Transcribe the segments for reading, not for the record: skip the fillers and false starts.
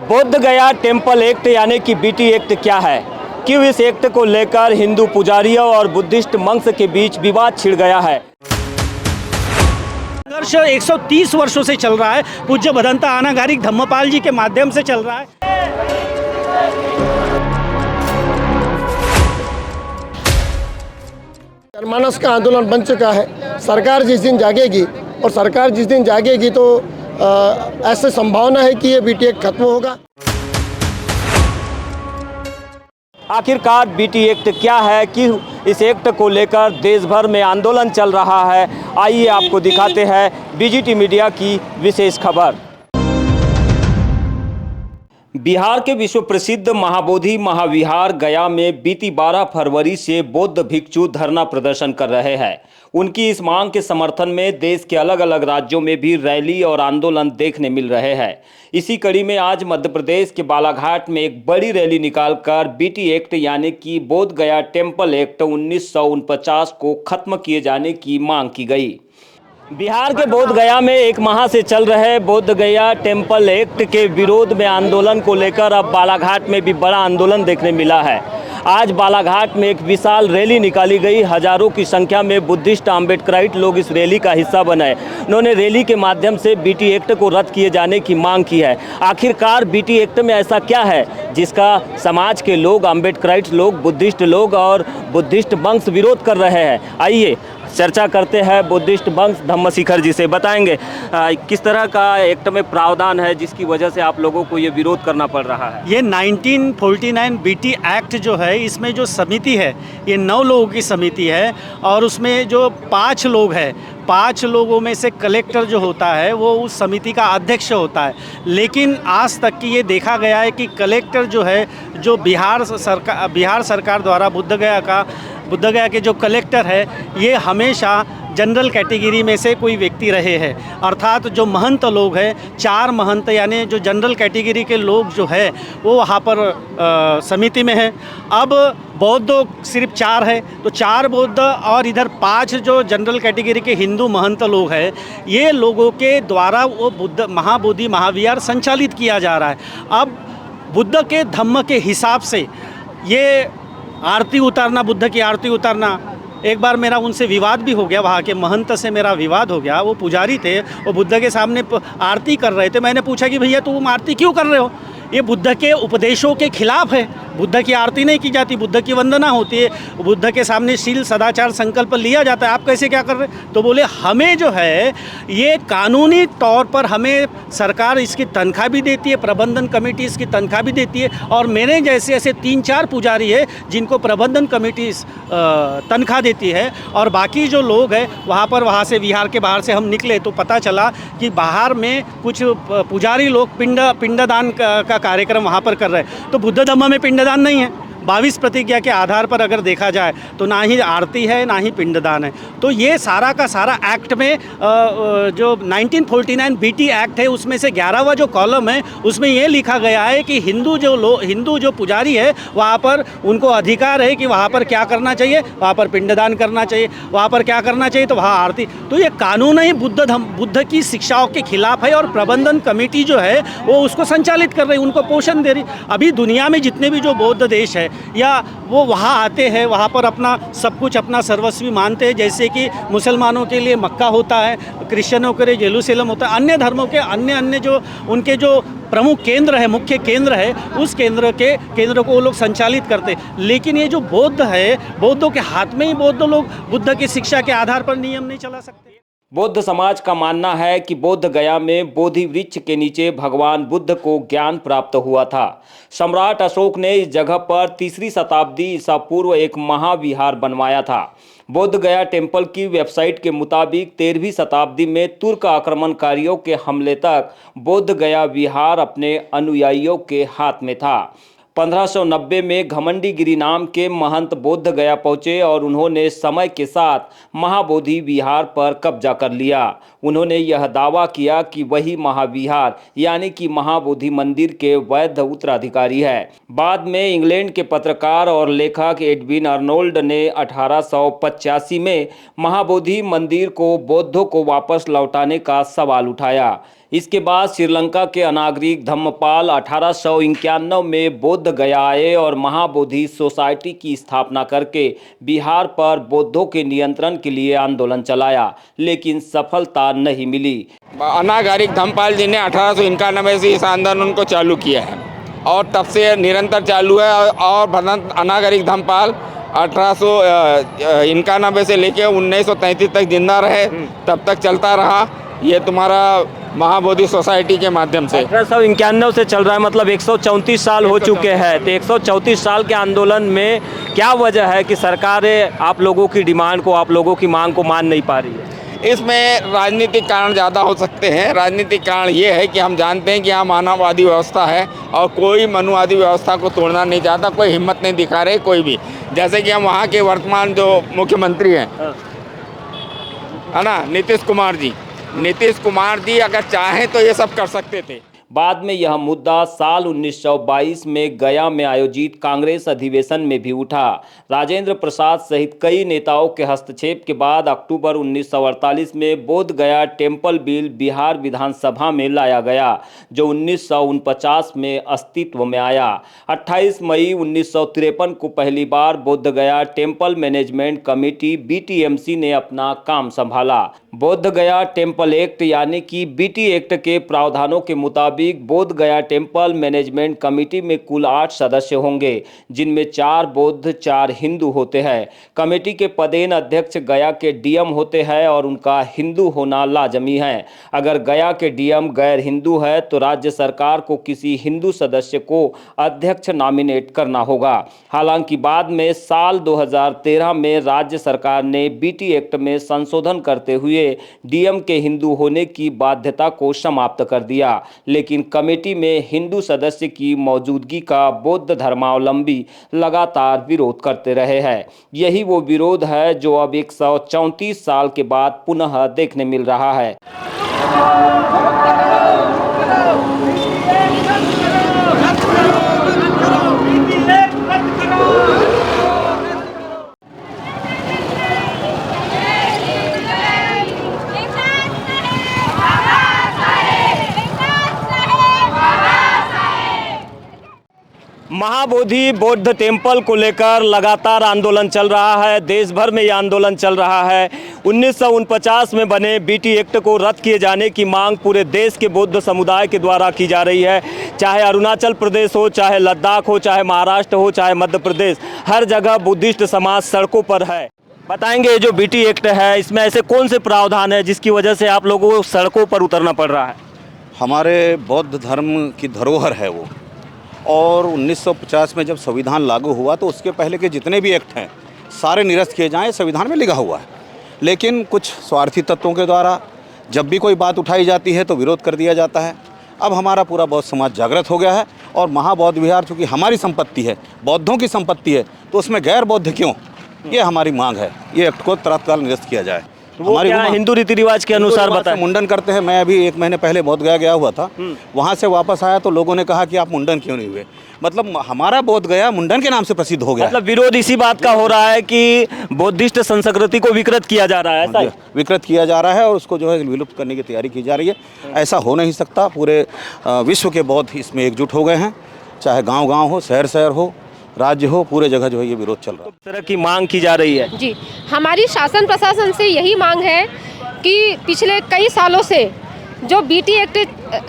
बोध गया temple act यानी कि बीटी एक्ट क्या है, क्यों इस एक्ट को लेकर हिंदू पुजारियों और बुद्धिस्ट मंक्स के बीच विवाद छिड़ गया है। संघर्ष 130 वर्षों से चल रहा है। पूज्य भदंता अनागारिक धम्मपाल जी के माध्यम से चल रहा है। जनमानस का आंदोलन बन चुका है। सरकार जिस दिन जागेगी और सरकार जिस दिन जागेगी तो ऐसे संभावना है कि ये बीटी एक्ट खत्म होगा। आखिरकार बीटी एक्ट क्या है, कि इस एक्ट को लेकर देश भर में आंदोलन चल रहा है। आइए आपको दिखाते हैं बीजीटी मीडिया की विशेष खबर। बिहार के विश्व प्रसिद्ध महाबोधि महाविहार गया में बीती 12 फरवरी से बौद्ध भिक्षु धरना प्रदर्शन कर रहे हैं। उनकी इस मांग के समर्थन में देश के अलग अलग राज्यों में भी रैली और आंदोलन देखने मिल रहे हैं। इसी कड़ी में आज मध्य प्रदेश के बालाघाट में एक बड़ी रैली निकालकर बीटी एक्ट यानी कि बोध गया टेम्पल एक्ट 1949 को खत्म किए जाने की मांग की गई। बिहार के बोध गया में एक माह से चल रहे बोध गया टेम्पल एक्ट के विरोध में आंदोलन को लेकर अब बालाघाट में भी बड़ा आंदोलन देखने मिला है। आज बालाघाट में एक विशाल रैली निकाली गई। हजारों की संख्या में बुद्धिस्ट आम्बेडकराइट लोग इस रैली का हिस्सा बने। उन्होंने रैली के माध्यम से बीटी एक्ट को रद्द किए जाने की मांग की है। आखिरकार बीटी एक्ट में ऐसा क्या है जिसका समाज के लोग, आम्बेडकराइट लोग, बुद्धिस्ट लोग और बुद्धिस्ट मंक्स विरोध कर रहे हैं। आइए चर्चा करते हैं बुद्धिस्ट मंक्स धम्मशिखर जी से। बताएंगे किस तरह का एक्ट में प्रावधान है जिसकी वजह से आप लोगों को ये विरोध करना पड़ रहा है। ये 1949 बीटी एक्ट जो है, इसमें जो समिति है ये 9 लोगों की समिति है और उसमें जो 5 लोग हैं, 5 लोगों में से कलेक्टर जो होता है वो उस समिति का अध्यक्ष होता है। लेकिन आज तक की ये देखा गया है कि कलेक्टर जो है, जो बिहार सरकार द्वारा बुद्ध गया के जो कलेक्टर है, ये हमेशा जनरल कैटेगरी में से कोई व्यक्ति रहे हैं। अर्थात जो महंत लोग हैं, 4 महंत यानी जो जनरल कैटेगरी के लोग जो है वो वहाँ पर समिति में हैं। अब बौद्ध सिर्फ 4 है, तो 4 बौद्ध और इधर 5 जो जनरल कैटेगरी के हिंदू महंत लोग हैं, ये लोगों के द्वारा वो महाबोधि महाविहार संचालित किया जा रहा है। अब बुद्ध के धम्म के हिसाब से ये आरती उतारना, बुद्ध की आरती उतारना, एक बार मेरा उनसे विवाद भी हो गया। वहाँ के महंत से मेरा विवाद हो गया। वो पुजारी थे, वो बुद्ध के सामने आरती कर रहे थे। मैंने पूछा कि भैया तुम आरती क्यों कर रहे हो? ये बुद्ध के उपदेशों के खिलाफ है। बुद्ध की आरती नहीं की जाती, बुद्ध की वंदना होती है, बुद्ध के सामने शील सदाचार संकल्प लिया जाता है। आप कैसे क्या कर रहे हैं? तो बोले हमें जो है ये कानूनी तौर पर हमें सरकार इसकी तनख्वाह भी देती है, प्रबंधन कमेटी इसकी तनख्वाह भी देती है और मेरे जैसे ऐसे 3-4 पुजारी है जिनको प्रबंधन कमेटी तनख्वाह देती है। और बाकी जो लोग हैं वहाँ से बिहार के बाहर से हम निकले तो पता चला कि बाहर में कुछ पुजारी लोग पिंडदान का कार्यक्रम वहाँ पर कर रहे हैं। तो बुद्ध धम्म में पिंडदान नहीं है। 22 प्रतिज्ञा के आधार पर अगर देखा जाए तो ना ही आरती है ना ही पिंडदान है। तो ये सारा का सारा एक्ट में जो 1949 बीटी एक्ट है उसमें से 11वां जो कॉलम है उसमें ये लिखा गया है कि हिंदू जो पुजारी है वहाँ पर उनको अधिकार है कि वहाँ पर क्या करना चाहिए, वहाँ पर पिंडदान करना चाहिए, वहाँ पर क्या करना चाहिए तो वहाँ आरती। तो ये कानून ही बुद्ध की शिक्षाओं के खिलाफ है और प्रबंधन कमेटी जो है वो उसको संचालित कर रही, उनको पोषण दे रही। अभी दुनिया में जितने भी जो बौद्ध देश है या वो वहाँ आते हैं, वहाँ पर अपना सब कुछ अपना सर्वस्वी मानते हैं। जैसे कि मुसलमानों के लिए मक्का होता है, क्रिश्चियनों के लिए जेरूसलम होता है, अन्य धर्मों के अन्य जो उनके जो प्रमुख केंद्र है, मुख्य केंद्र है, उस केंद्र को वो लोग संचालित करते हैं। लेकिन ये जो बौद्ध है, बौद्धों के हाथ में ही बौद्ध लोग बुद्ध की शिक्षा के आधार पर नियम नहीं चला सकते। बौद्ध समाज का मानना है कि बोध गया में बोधि वृक्ष के नीचे भगवान बुद्ध को ज्ञान प्राप्त हुआ था। सम्राट अशोक ने इस जगह पर 3री शताब्दी ईसा पूर्व एक महाविहार बनवाया था। बोध गया टेम्पल की वेबसाइट के मुताबिक 13वीं शताब्दी में तुर्क आक्रमणकारियों के हमले तक बोध गया विहार अपने अनुयायियों के हाथ में था। 1590 में घमंडीगिरी नाम के महंत बोध गया पहुँचे और उन्होंने समय के साथ महाबोधि विहार पर कब्जा कर लिया। उन्होंने यह दावा किया कि वही महाविहार यानी कि महाबोधि मंदिर के वैध उत्तराधिकारी है। बाद में इंग्लैंड के पत्रकार और लेखक एडविन अर्नोल्ड ने 1885 में महाबोधि मंदिर को बौद्धों को वापस लौटाने का सवाल उठाया। इसके बाद श्रीलंका के अनागरिक धम्मपाल 1891 में बोध गया आए और महाबोधि सोसाइटी की स्थापना करके बिहार पर बौद्धों के नियंत्रण के लिए आंदोलन चलाया, लेकिन सफलता नहीं मिली। अनागरिक धम्मपाल जी ने 1891 से इस आंदोलन को चालू किया है और तब से निरंतर चालू है। और भदंत अनागरिक धम्मपाल 1891 से लेकर 1933 तक जिंदा रहे, तब तक चलता रहा ये तुम्हारा महाबोधि सोसाइटी के माध्यम से। 1891 से चल रहा है, मतलब 134 साल हो चुके हैं। तो 134 साल के आंदोलन में क्या वजह है कि सरकारें आप लोगों की डिमांड को, आप लोगों की मांग को मान नहीं पा रही है? इसमें राजनीतिक कारण ज़्यादा हो सकते हैं। राजनीतिक कारण ये है कि हम जानते हैं कि यहाँ मानववादी व्यवस्था है और कोई मनुवादी व्यवस्था को तोड़ना नहीं चाहता, कोई हिम्मत नहीं दिखा रहे कोई भी। जैसे कि हम वहाँ के वर्तमान जो मुख्यमंत्री हैं, है ना, नीतीश कुमार जी अगर चाहें तो ये सब कर सकते थे। बाद में यह मुद्दा साल 1922 में गया में आयोजित कांग्रेस अधिवेशन में भी उठा। राजेंद्र प्रसाद सहित कई नेताओं के हस्तक्षेप के बाद अक्टूबर 1948 में बोध गया टेम्पल बिल बिहार विधानसभा में लाया गया, जो 1949 में अस्तित्व में आया। 28 मई 1953 को पहली बार बोध गया टेम्पल मैनेजमेंट कमेटी BTMC ने अपना काम संभाला। बोध गया टेम्पल एक्ट यानी कि BT एक्ट के प्रावधानों के मुताबिक बोध गया टेम्पल मैनेजमेंट कमेटी में कुल 8 सदस्य होंगे, जिनमें 4 बौद्ध 4 हिंदू होते हैं। कमेटी के पदेन अध्यक्ष गया के DM होते हैं और उनका हिंदू होना लाजमी है। अगर गया के DM गैर हिंदू है तो राज्य सरकार को किसी हिंदू सदस्य को अध्यक्ष नॉमिनेट करना होगा। हालांकि बाद में साल 2013 में राज्य सरकार ने BT एक्ट में संशोधन करते हुए DM के हिंदू होने की बाध्यता को समाप्त कर दिया, लेकिन कमेटी में हिंदू सदस्य की मौजूदगी का बौद्ध धर्मावलंबी लगातार विरोध करते रहे हैं। यही वो विरोध है जो अब 134 साल के बाद पुनः देखने मिल रहा है। महाबोधि बौद्ध टेम्पल को लेकर लगातार आंदोलन चल रहा है। देश भर में यह आंदोलन चल रहा है। 1949 में बने BT एक्ट को रद्द किए जाने की मांग पूरे देश के बौद्ध समुदाय के द्वारा की जा रही है। चाहे अरुणाचल प्रदेश हो, चाहे लद्दाख हो, चाहे महाराष्ट्र हो, चाहे मध्य प्रदेश, हर जगह बुद्धिस्ट समाज सड़कों पर है। बताएंगे ये जो BT एक्ट है, इसमें ऐसे कौन से प्रावधान है जिसकी वजह से आप लोगों को सड़कों पर उतरना पड़ रहा है? हमारे बौद्ध धर्म की धरोहर है वो, और 1950 में जब संविधान लागू हुआ तो उसके पहले के जितने भी एक्ट हैं सारे निरस्त किए जाएं, संविधान में लिखा हुआ है। लेकिन कुछ स्वार्थी तत्वों के द्वारा जब भी कोई बात उठाई जाती है तो विरोध कर दिया जाता है। अब हमारा पूरा बौद्ध समाज जागृत हो गया है और महाबौद्ध विहार चूँकि हमारी संपत्ति है, बौद्धों की संपत्ति है, तो उसमें गैर बौद्ध क्यों, ये हमारी मांग है। ये एक्ट को तत्काल निरस्त किया जाए। हमारी हिंदू रीति रिवाज के अनुसार बताएं। मुंडन करते हैं। मैं अभी 1 महीने पहले बोध गया हुआ था, वहाँ से वापस आया तो लोगों ने कहा कि आप मुंडन क्यों नहीं हुए। मतलब हमारा बोध गया मुंडन के नाम से प्रसिद्ध हो गया। मतलब विरोध इसी बात का हो रहा है कि बौद्धिस्ट संस्कृति को विकृत किया जा रहा है, ऐसा विकृत किया जा रहा है और उसको जो है विलुप्त करने की तैयारी की जा रही है। ऐसा हो नहीं सकता। पूरे विश्व के बौद्ध इसमें एकजुट हो गए हैं, चाहे गाँव हो, शहर हो, राज्य हो, पूरे जगह जो है ये विरोध चल रहा है। इस तरह की मांग की जा रही है। जी, हमारी शासन प्रशासन से यही मांग है कि पिछले कई सालों से जो BT एक्ट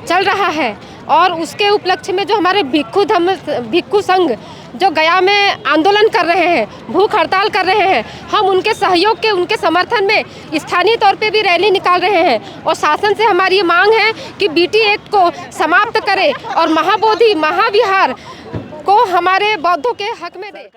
चल रहा है और उसके उपलक्ष्य में जो हमारे भिक्षु संघ जो गया में आंदोलन कर रहे हैं, भूख हड़ताल कर रहे हैं, हम उनके सहयोग के, उनके समर्थन में स्थानीय तौर पे भी रैली निकाल रहे हैं। और शासन से हमारी ये मांग है कि BT एक्ट को समाप्त करें और महाबोधि महाविहार को हमारे बौद्धों के हक में दे।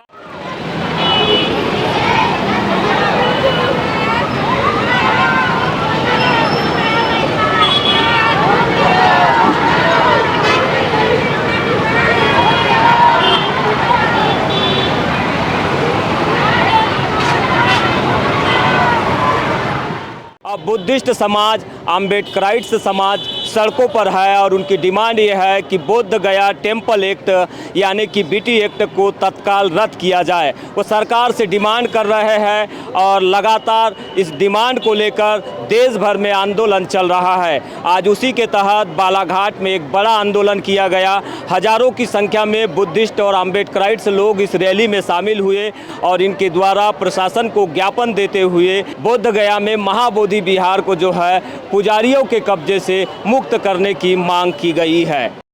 अब बुद्धिस्ट समाज, अम्बेडकराइट्स समाज, सड़कों पर है और उनकी डिमांड ये है कि बोध गया टेम्पल एक्ट यानी कि बीटी एक्ट को तत्काल रद्द किया जाए। वो सरकार से डिमांड कर रहे हैं और लगातार इस डिमांड को लेकर देश भर में आंदोलन चल रहा है। आज उसी के तहत बालाघाट में एक बड़ा आंदोलन किया गया। हजारों की संख्या में बुद्धिस्ट और अम्बेडकराइट्स लोग इस रैली में शामिल हुए और इनके द्वारा प्रशासन को ज्ञापन देते हुए बोध गया में महाबोधि विहार को जो है पुजारियों के कब्जे से मुक्त करने की मांग की गई है।